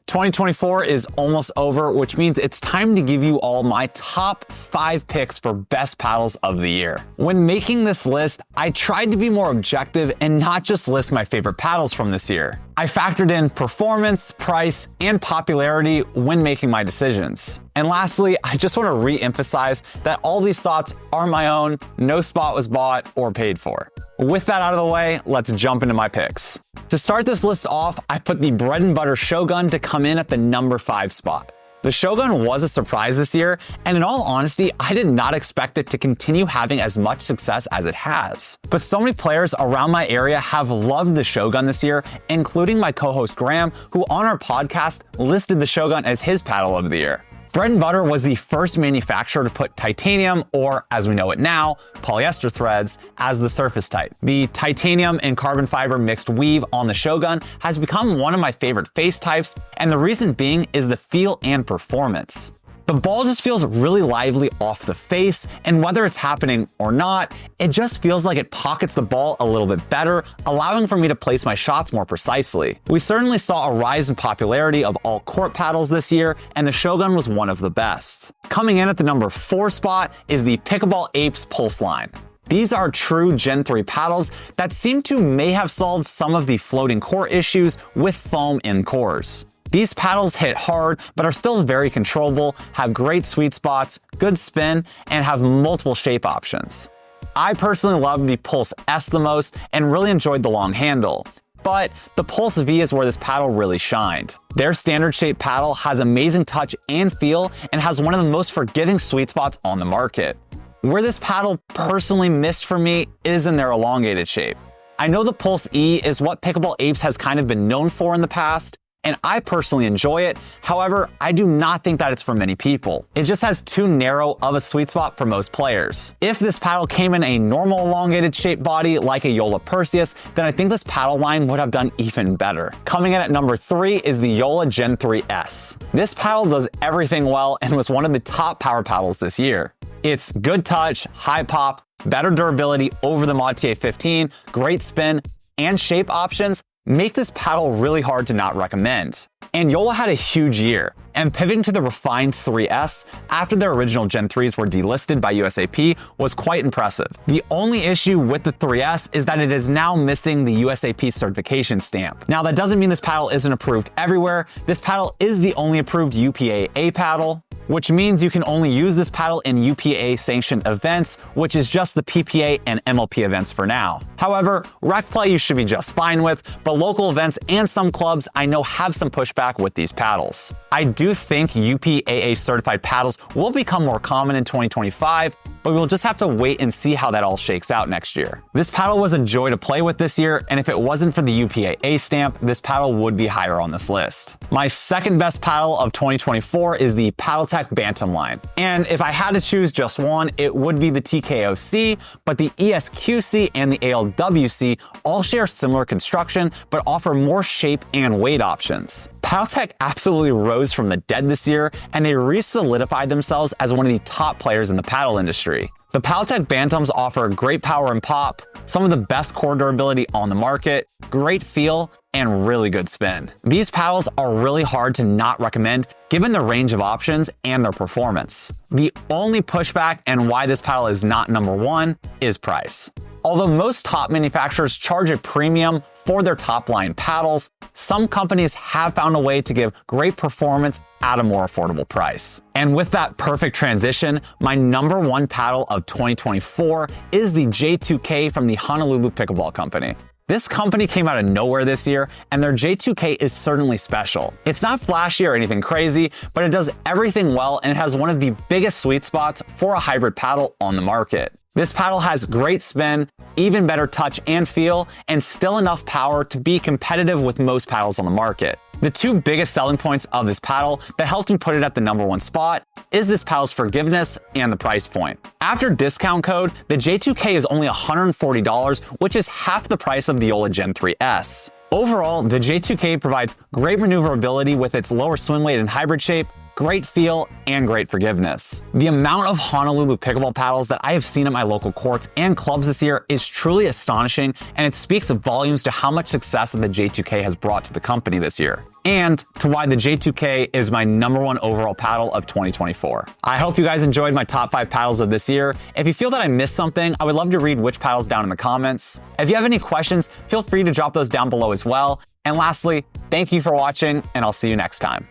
2024 is almost over, which means it's time to give you all my top 5 picks for best paddles of the year. When making this list, I tried to be more objective and not just list my favorite paddles from this year. I factored in performance, price, and popularity when making my decisions. And lastly, I just want to re-emphasize that all these thoughts are my own, no spot was bought or paid for. With that out of the way, let's jump into my picks. To start this list off, I put the bread and butter Shogun to come in at the number 5 spot. The Shogun was a surprise this year, and in all honesty, I did not expect it to continue having as much success as it has. But so many players around my area have loved the Shogun this year, including my co-host Graham, who on our podcast listed the Shogun as his paddle of the year. Bread and Butter was the first manufacturer to put titanium, or as we know it now, polyester threads, as the surface type. The titanium and carbon fiber mixed weave on the Shogun has become one of my favorite face types, and the reason being is the feel and performance. The ball just feels really lively off the face, and whether it's happening or not, it just feels like it pockets the ball a little bit better, allowing for me to place my shots more precisely. We certainly saw a rise in popularity of all court paddles this year, and the Shogun was one of the best. Coming in at the number 4 spot is the Pickleball Apes Pulse line. These are true Gen 3 paddles that seem to may have solved some of the floating core issues with foam in cores. These paddles hit hard, but are still very controllable, have great sweet spots, good spin, and have multiple shape options. I personally love the Pulse S the most and really enjoyed the long handle. But the Pulse V is where this paddle really shined. Their standard shape paddle has amazing touch and feel and has one of the most forgiving sweet spots on the market. Where this paddle personally missed for me is in their elongated shape. I know the Pulse E is what Pickleball Apes has kind of been known for in the past, and I personally enjoy it. However, I do not think that it's for many people. It just has too narrow of a sweet spot for most players. If this paddle came in a normal elongated shaped body like a Joola Perseus, then I think this paddle line would have done even better. Coming in at number 3 is the Joola Gen 3S. This paddle does everything well and was one of the top power paddles this year. It's good touch, high pop, better durability over the Mod TA15, great spin, and shape options make this paddle really hard to not recommend. And Joola had a huge year, and pivoting to the refined 3S after their original Gen 3s were delisted by USAP was quite impressive. The only issue with the 3S is that it is now missing the USAP certification stamp. Now, that doesn't mean this paddle isn't approved everywhere. This paddle is the only approved UPA-A paddle, which means you can only use this paddle in UPA-sanctioned events, which is just the PPA and MLP events for now. However, rec play you should be just fine with, but local events and some clubs I know have some pushback with these paddles. I do think UPAA certified paddles will become more common in 2025, but we'll just have to wait and see how that all shakes out next year. This paddle was a joy to play with this year, and if it wasn't for the UPAA stamp, this paddle would be higher on this list. My second best paddle of 2024 is the Paddletek Bantam line. And if I had to choose just one, it would be the TKOC, but the ESQC and the ALWC all share similar construction, but offer more shape and weight options. Paddletek absolutely rose from the dead this year, and they re-solidified themselves as one of the top players in the paddle industry. The Paddletek Bantams offer great power and pop, some of the best core durability on the market, great feel, and really good spin. These paddles are really hard to not recommend given the range of options and their performance. The only pushback and why this paddle is not number 1 is price. Although most top manufacturers charge a premium for their top line paddles, some companies have found a way to give great performance at a more affordable price. And with that perfect transition, my number 1 paddle of 2024 is the J2K from the Honolulu Pickleball Company. This company came out of nowhere this year, and their J2K is certainly special. It's not flashy or anything crazy, but it does everything well, and it has one of the biggest sweet spots for a hybrid paddle on the market. This paddle has great spin, even better touch and feel, and still enough power to be competitive with most paddles on the market. The 2 biggest selling points of this paddle that helped me put it at the number 1 spot is this paddle's forgiveness and the price point. After discount code, the J2K is only $140, which is half the price of the Joola Gen 3S. Overall, the J2K provides great maneuverability with its lower swing weight and hybrid shape, great feel, and great forgiveness. The amount of Honolulu pickleball paddles that I have seen at my local courts and clubs this year is truly astonishing, and it speaks volumes to how much success that the J2K has brought to the company this year, and to why the J2K is my #1 overall paddle of 2024. I hope you guys enjoyed my top 5 paddles of this year. If you feel that I missed something, I would love to read which paddles down in the comments. If you have any questions, feel free to drop those down below as well. And lastly, thank you for watching, and I'll see you next time.